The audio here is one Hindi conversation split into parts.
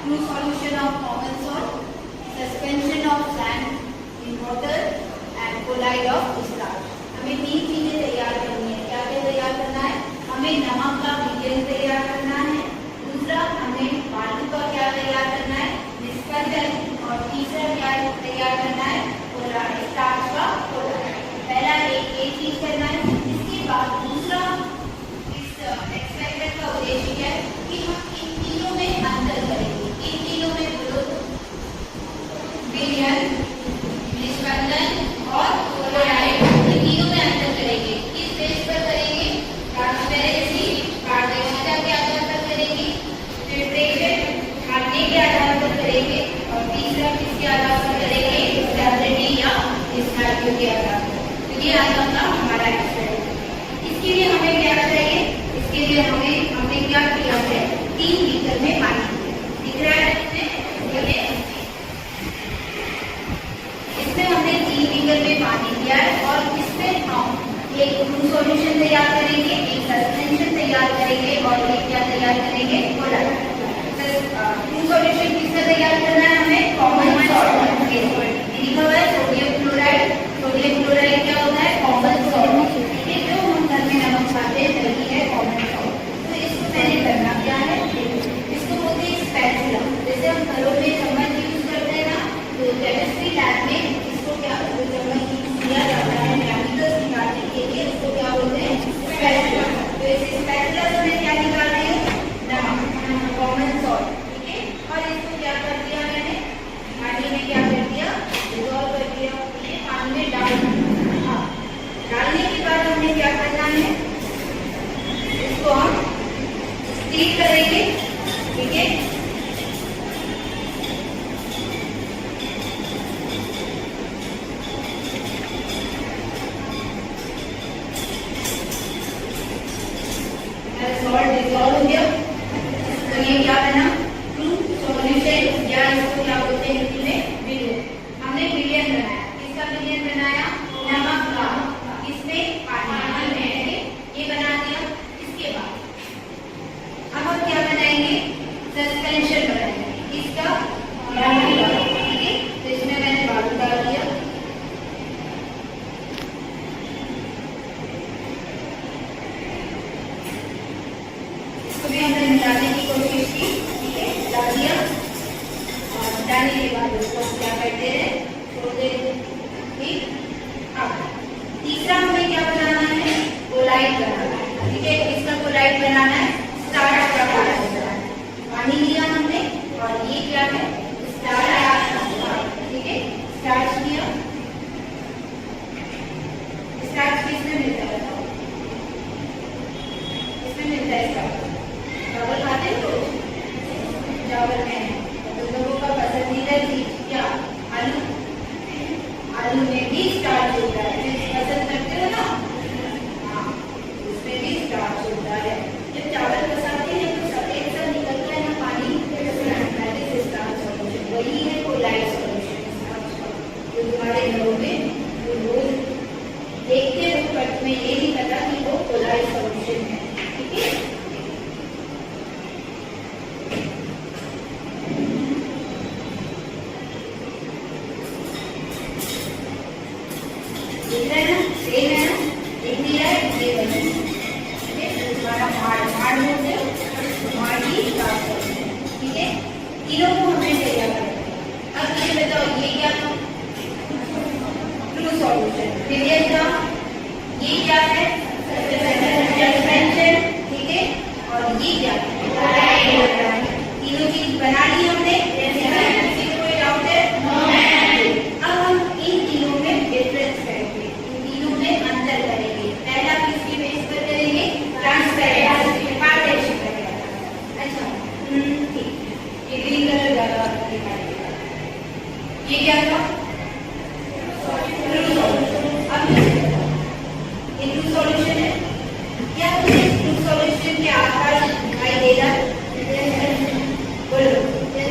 True solution of common salt, suspension of sand in water and chloride of starch. हमें तीन चीजें तैयार करनी है। क्या क्या तैयार करना है? हमें नमक का विलयन तैयार करना है, दूसरा हमें बालू का क्या तैयार करना है, निष्कर्षण, और तीसरा क्या तैयार करना है, स्टार्च का क्लोराइड। पहला एक ये चीज करना है। इसके बाद दूसरा इस एक्सपेरिमेंट का उद्देश्य है कि हम इन तीनों में अंतर करेंगे। इन तीनों में बोलो विलयन, निष्कर्षण और क्लोराइड, इन तीनों में अंतर करेंगे। किस बेस पर करेंगे? ट्रांसपेरेंसी, पारदर्शिता के आधार पर करेंगे, फिल्ट्रेशन, छानने के आधार पर करेंगे, और तीसरा किसके आधार पर करेंगे? स्टेबिलिटी या स्टैबिलिटी के आधार पर। तो ये आज का हमारा एक्सपेरिमेंट। इसके लिए हमें क्या चाहिए? इसके लिए हमने क्या किया है? 3 लीटर में पानी दिख रहा है इसमें हमने 3 लीटर में पानी दिया है, और इसमें हम एक ट्रू सॉल्यूशन तैयार करेंगे, एक सस्पेंशन तैयार करेंगे, और एक क्या तैयार करेंगे? क्लोराइड। ट्रू सॉल्यूशन किसका तैयार करना है? हमें कॉमन सॉल्ट लिखा हुआ है सोडियम क्लोराइड। सोडियम क्लोराइड क्या होता है? Common salt. ये जो हम घर में नमक खाते हैं वही है कॉमन सॉल्ट। तो इसको मैंने करना क्या है? इसको बोलते हैं स्पैचुला। जैसे हम घरों में चम्मच यूज करते हैं ना, तो केमिस्ट्री लैब में इसको क्या चम्मच यूज किया जाता है केमिकल्स निकालने के लिए, उसको क्या बोलते हैं? स्पैचुला। तो इस स्पैचुला से मैं क्या निकाल रही हूँ? नमक, कॉमन सॉल्ट। ठीक है, और इसको क्या कर दिया मैंने? पानी में क्या कर दिया? डिसॉल्व कर दिया। ये पानी में डाल दिया। हाँ, डालने के बाद हमें क्या करना है? इसको हम स्टीम करेंगे। ठीक है, सॉल्ट डिसॉल्व हो गया। तो ये क्या बना? ट्रू सॉल्यूशन, या इसको क्या बोलते हैं हिंदी में? विलयन। हमने विलयन बनाया। किसका विलयन बनाया? नमक का। किसमें? पानी में। ये बना दिया। इसके बाद अब हम क्या बनाएंगे? सस्पेंशन बनाएंगे। इसका बालू का। ठीक है, तो इसमें मैंने बालू डाल दिया। इसको भी हमने मिलाने की कोशिश की। ठीक है, डाल दिया, और डालने के बाद उसको क्या करते हैं? छोड़ देते। ठीक, अब तीसरा हमें क्या बनाना है? क्लोराइड बनाना है। ठीक है, इसका क्लोराइड बनाना है, स्टार्च का क्लोराइड बनाना है। पानी लिया हमने, और ये क्या है? स्टार्च। ठीक है, स्टार्च लिया। स्टार्च किसमें मिलता है? किसमें मिलता है स्टार्च? चावल खाते हैं लोग, चावल में। तो लोगों का पसंदीदा चीज क्या? आलू। आलू में भी स्टार्च होता है। पसंद करते हो ना? हाँ, उसमें भी स्टार्च होता है। जब चावल पसाते हैं तो सफेद सा निकलता है ना पानी, स्टार्च सॉल्यूशन। वही है क्लोराइड सॉल्यूशन। तो तुम्हारे घरों में रोज देखते हो, बट में ये नहीं पता कि वो क्लोराइड सॉल्यूशन है। ठीक है, दिख रहा है ना? सेम है ना? दिख नहीं रहा है? ये बनी। ठीक है, तो तुम्हारा माड़ बोलते हो, माड़ ही स्टार्च सॉल्यूशन। ठीक है, तीनों को हमने तैयार कर दिया। अब ये बताओ, ये क्या था? True solution. विलयन था। ये क्या है? सस्पेंशन। ठीक है, और ये क्या है? तीनों चीज बना ली हमने। किसी को कोई डाउट है? अब हम इन तीनों में डिफरेंस करेंगे, इन तीनों में अंतर करेंगे। पहला किसके बेस पर करेंगे? ट्रांसपेरेंसी, पारदर्शिता के आधार पर। अच्छा, ठीक। ये ग्रीन कलर ज्यादा दिखाई। ये क्या था? True solution. अब ये ट्रू सॉल्यूशन है। क्या मुझे ट्रू सॉल्यूशन के आधार दिखाई दे रहा है? बोलो,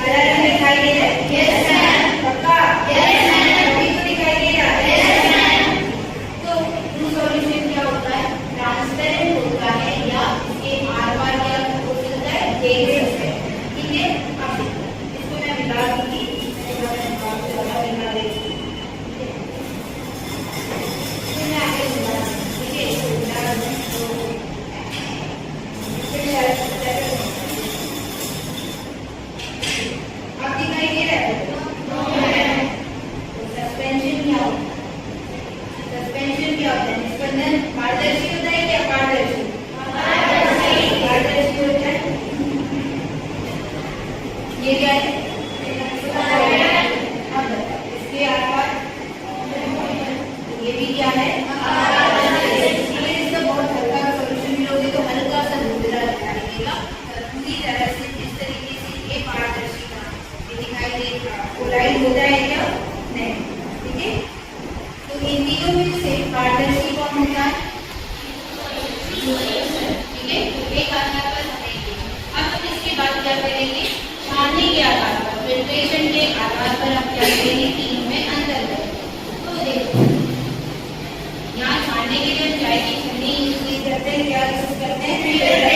हरा रंग दिखाई दे रहा है? Yes ma'am. पक्का? Yes ma'am. अभी तो दिखाई दे रहा है? Yes ma'am. तो ट्रू सॉल्यूशन क्या होता है? ट्रांसपेरेंट होता है, या इसके आर पार क्या हो सकता है? देख सकते हैं। ठीक है, अब पारदर्शी कौन होता है? ठीक है, एक आधार पर हमें अब हम इसके बाद क्या करेंगे? छानने के आधार पर, फिल्ट्रेशन के आधार पर हम क्या करेंगे? तीनों में अंतर करेंगे। तो देखो यहाँ छानने के लिए चाय की छन्नी यूज करते हैं, क्या यूज करते हैं?